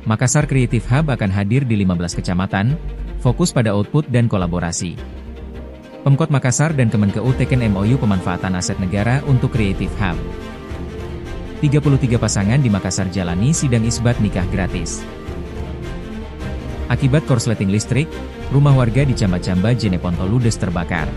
Makassar Creative Hub akan hadir di 15 kecamatan, fokus pada output dan kolaborasi. Pemkot Makassar dan Kemenkeu teken MOU pemanfaatan aset negara untuk Creative Hub. 33 pasangan di Makassar jalani sidang isbat nikah gratis. Akibat korsleting listrik, rumah warga di Camba-Camba Jeneponto ludes terbakar.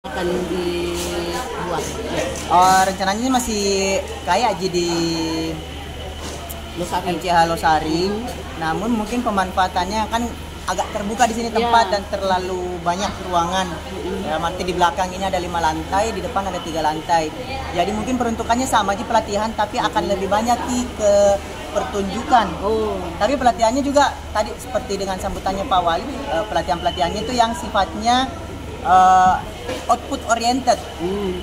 Akan dibuat. Rencananya masih kayak aja di Losari. MCH Losari. Namun mungkin pemanfaatannya kan agak terbuka di sini tempat dan terlalu banyak ruangan. Ya, nanti di belakang ini ada 5 lantai, di depan ada 3 lantai. Jadi mungkin peruntukannya sama aja pelatihan, tapi akan lebih banyak ke pertunjukan. Tapi pelatihannya juga tadi seperti dengan sambutannya Pak Wali, pelatihan-pelatihannya itu yang sifatnya output oriented.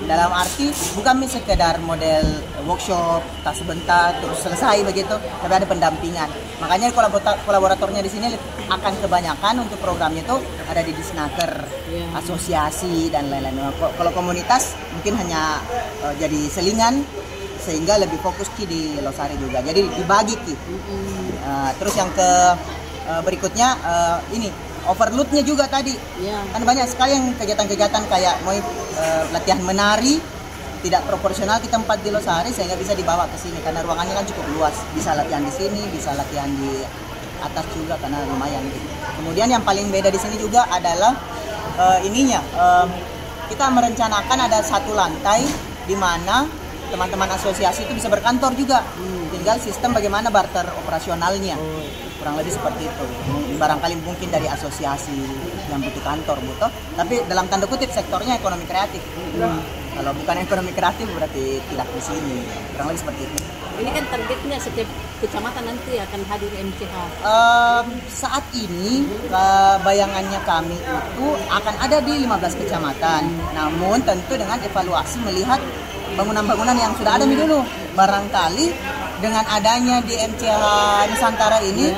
Dalam arti bukan sekedar model workshop tak sebentar terus selesai begitu, tapi ada pendampingan. Makanya kolaboratornya di sini akan kebanyakan untuk programnya itu ada di Disnaker, asosiasi dan lain-lain. Kalau komunitas mungkin hanya jadi selingan sehingga lebih fokus di Losari juga. Jadi dibagi terus yang berikutnya ini overloadnya juga tadi, kan banyak sekali yang kegiatan-kegiatan kayak mau latihan menari tidak proporsional di tempat di Losari sehingga bisa dibawa ke sini karena ruangannya kan cukup luas, bisa latihan di sini, bisa latihan di atas juga karena lumayan gitu. Kemudian yang paling beda di sini juga adalah kita merencanakan ada 1 lantai di mana teman-teman asosiasi itu bisa berkantor juga. Tinggal sistem bagaimana barter operasionalnya. Kurang lebih seperti itu. Barangkali mungkin dari asosiasi yang butuh kantor, tapi dalam tanda kutip sektornya ekonomi kreatif. Kalau bukan ekonomi kreatif berarti tidak di sini. Kurang lebih seperti itu. Ini kan targetnya setiap kecamatan nanti akan hadir MCH. Saat ini bayangannya kami itu akan ada di 15 kecamatan. Namun tentu dengan evaluasi melihat bangunan-bangunan yang sudah ada dulu. Barangkali dengan adanya di MCH Nusantara ini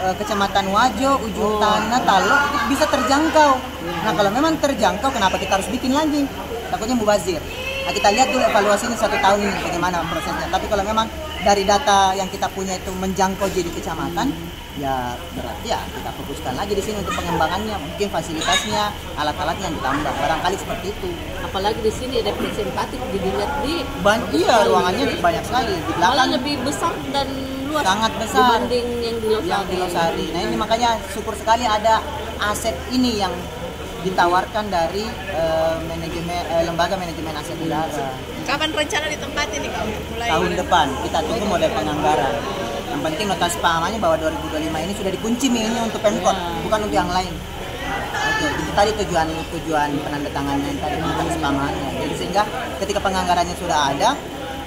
Kecamatan Wajo, Ujung Tanah, Talok itu bisa terjangkau. Nah kalau memang terjangkau, kenapa kita harus bikin lagi? Takutnya mubazir. Nah kita lihat dulu evaluasi ini 1 tahun ini bagaimana prosesnya. Tapi kalau memang dari data yang kita punya itu menjangkau jadi kecamatan, ya berarti ya kita fokuskan lagi di sini untuk pengembangannya, mungkin fasilitasnya, alat-alatnya yang ditambah. Barangkali seperti itu. Apalagi di sini representatif dilihat di ruangannya banyak sekali. Di belakang malah lebih besar dan luas, sangat besar dibanding yang di Losari. Nah ini makanya syukur sekali ada aset ini yang ditawarkan dari lembaga manajemen aset negara. Kapan rencana ditempati nih Kak? Mulai Tahun depan kita tunggu model penganggaran. Yang penting nota sepahamannya bahwa 2025 ini sudah dikunci ini untuk Pemkot, bukan untuk yang lain. Itu tadi tujuan penandatangannya tadi nota sepahamannya. Jadi sehingga ketika penganggarannya sudah ada,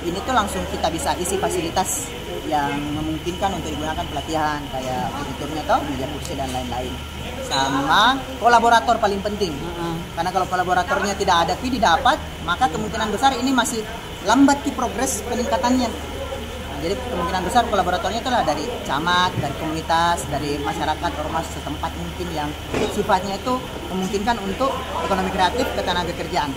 ini tuh langsung kita bisa isi fasilitas yang memungkinkan untuk digunakan pelatihan kayak auditornya atau media kursi dan lain-lain. Sama kolaborator paling penting. Karena kalau kolaboratornya tidak ada didapat, maka kemungkinan besar ini masih lambat progres peningkatannya. Nah, jadi kemungkinan besar kolaboratornya itulah dari camat, dari komunitas, dari masyarakat ormas setempat mungkin yang sifatnya itu memungkinkan untuk ekonomi kreatif ketenaga kerjaan.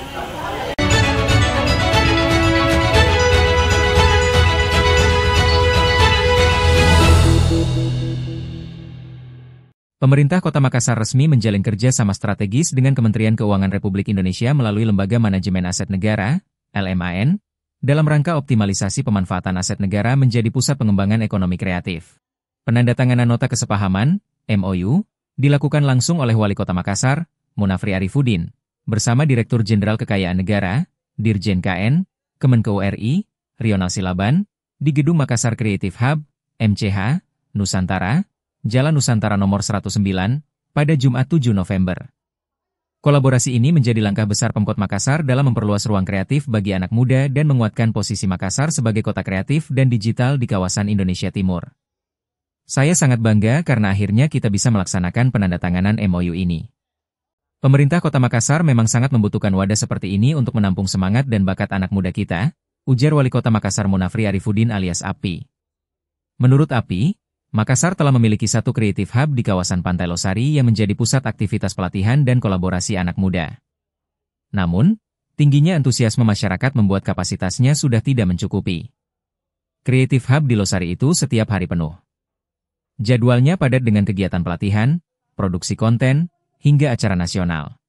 Pemerintah Kota Makassar resmi menjalin kerja sama strategis dengan Kementerian Keuangan Republik Indonesia melalui Lembaga Manajemen Aset Negara, LMAN, dalam rangka optimalisasi pemanfaatan aset negara menjadi pusat pengembangan ekonomi kreatif. Penandatanganan nota kesepahaman, MOU, dilakukan langsung oleh Wali Kota Makassar, Munafri Arifudin, bersama Direktur Jenderal Kekayaan Negara, Dirjen KN, Kemenkeu RI, Rional Silaban, di Gedung Makassar Creative Hub, MCH, Nusantara, Jalan Nusantara nomor 109, pada Jumat 7 November. Kolaborasi ini menjadi langkah besar Pemkot Makassar dalam memperluas ruang kreatif bagi anak muda dan menguatkan posisi Makassar sebagai kota kreatif dan digital di kawasan Indonesia Timur. Saya sangat bangga karena akhirnya kita bisa melaksanakan penandatanganan MOU ini. Pemerintah Kota Makassar memang sangat membutuhkan wadah seperti ini untuk menampung semangat dan bakat anak muda kita, ujar Wali Kota Makassar Munafri Arifudin alias Api. Menurut Api, Makassar telah memiliki satu Creative Hub di kawasan Pantai Losari yang menjadi pusat aktivitas pelatihan dan kolaborasi anak muda. Namun, tingginya antusiasme masyarakat membuat kapasitasnya sudah tidak mencukupi. Creative Hub di Losari itu setiap hari penuh. Jadwalnya padat dengan kegiatan pelatihan, produksi konten, hingga acara nasional.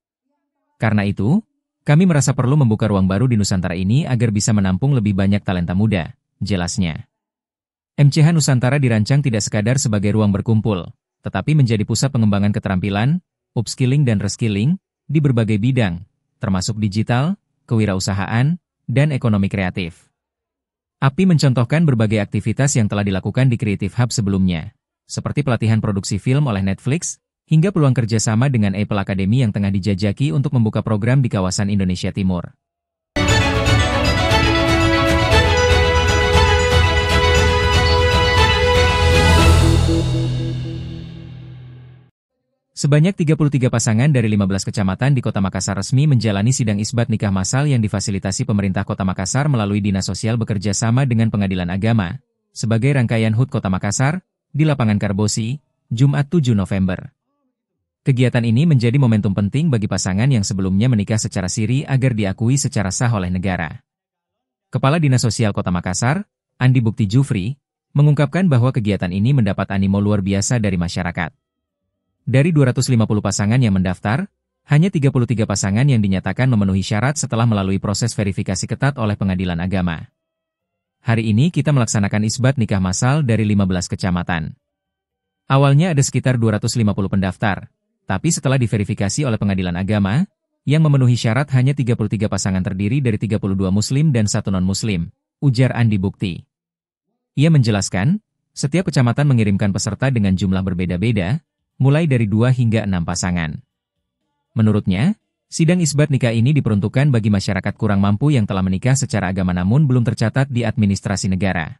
Karena itu, kami merasa perlu membuka ruang baru di Nusantara ini agar bisa menampung lebih banyak talenta muda, jelasnya. MCH Nusantara dirancang tidak sekadar sebagai ruang berkumpul, tetapi menjadi pusat pengembangan keterampilan, upskilling dan reskilling, di berbagai bidang, termasuk digital, kewirausahaan, dan ekonomi kreatif. API mencontohkan berbagai aktivitas yang telah dilakukan di Creative Hub sebelumnya, seperti pelatihan produksi film oleh Netflix, hingga peluang kerjasama dengan Apple Academy yang tengah dijajaki untuk membuka program di kawasan Indonesia Timur. Sebanyak 33 pasangan dari 15 kecamatan di Kota Makassar resmi menjalani sidang isbat nikah massal yang difasilitasi pemerintah Kota Makassar melalui Dinas Sosial bekerja sama dengan Pengadilan Agama, sebagai rangkaian HUT Kota Makassar, di lapangan Karbosi, Jumat 7 November. Kegiatan ini menjadi momentum penting bagi pasangan yang sebelumnya menikah secara siri agar diakui secara sah oleh negara. Kepala Dinas Sosial Kota Makassar, Andi Bukti Jufri, mengungkapkan bahwa kegiatan ini mendapat animo luar biasa dari masyarakat. Dari 250 pasangan yang mendaftar, hanya 33 pasangan yang dinyatakan memenuhi syarat setelah melalui proses verifikasi ketat oleh Pengadilan Agama. Hari ini kita melaksanakan isbat nikah massal dari 15 kecamatan. Awalnya ada sekitar 250 pendaftar, tapi setelah diverifikasi oleh Pengadilan Agama, yang memenuhi syarat hanya 33 pasangan terdiri dari 32 Muslim dan 1 non-Muslim, ujar Andi Bukti. Ia menjelaskan, setiap kecamatan mengirimkan peserta dengan jumlah berbeda-beda, mulai dari 2 hingga 6 pasangan. Menurutnya, sidang isbat nikah ini diperuntukkan bagi masyarakat kurang mampu yang telah menikah secara agama namun belum tercatat di administrasi negara.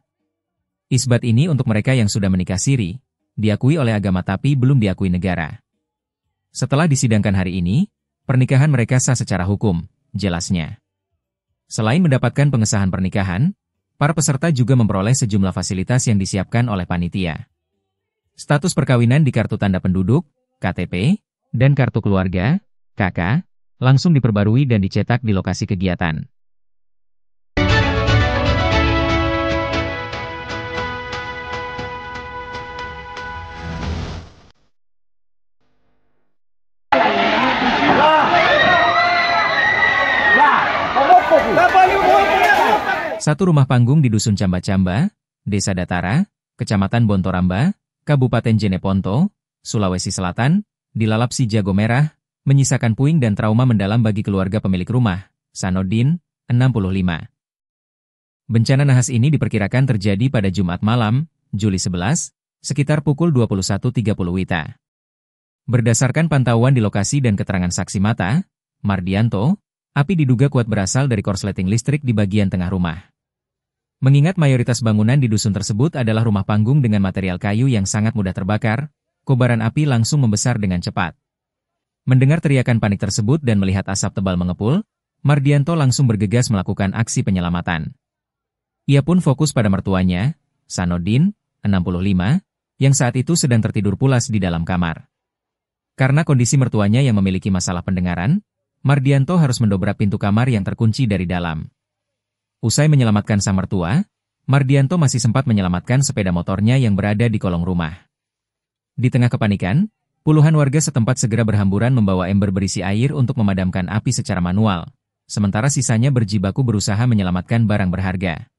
Isbat ini untuk mereka yang sudah menikah siri, diakui oleh agama tapi belum diakui negara. Setelah disidangkan hari ini, pernikahan mereka sah secara hukum, jelasnya. Selain mendapatkan pengesahan pernikahan, para peserta juga memperoleh sejumlah fasilitas yang disiapkan oleh panitia. Status perkawinan di Kartu Tanda Penduduk, KTP, dan Kartu Keluarga, KK, langsung diperbarui dan dicetak di lokasi kegiatan. Satu rumah panggung di Dusun Camba-Camba, Desa Datara, Kecamatan Bontoramba, Kabupaten Jeneponto, Sulawesi Selatan, dilalap si jago merah, menyisakan puing dan trauma mendalam bagi keluarga pemilik rumah, Sanodin, 65. Bencana nahas ini diperkirakan terjadi pada Jumat malam, Juli 11, sekitar pukul 21.30 WITA. Berdasarkan pantauan di lokasi dan keterangan saksi mata, Mardianto, api diduga kuat berasal dari korsleting listrik di bagian tengah rumah. Mengingat mayoritas bangunan di dusun tersebut adalah rumah panggung dengan material kayu yang sangat mudah terbakar, kobaran api langsung membesar dengan cepat. Mendengar teriakan panik tersebut dan melihat asap tebal mengepul, Mardianto langsung bergegas melakukan aksi penyelamatan. Ia pun fokus pada mertuanya, Sanodin, 65, yang saat itu sedang tertidur pulas di dalam kamar. Karena kondisi mertuanya yang memiliki masalah pendengaran, Mardianto harus mendobrak pintu kamar yang terkunci dari dalam. Usai menyelamatkan sang mertua, Mardianto masih sempat menyelamatkan sepeda motornya yang berada di kolong rumah. Di tengah kepanikan, puluhan warga setempat segera berhamburan membawa ember berisi air untuk memadamkan api secara manual, sementara sisanya berjibaku berusaha menyelamatkan barang berharga.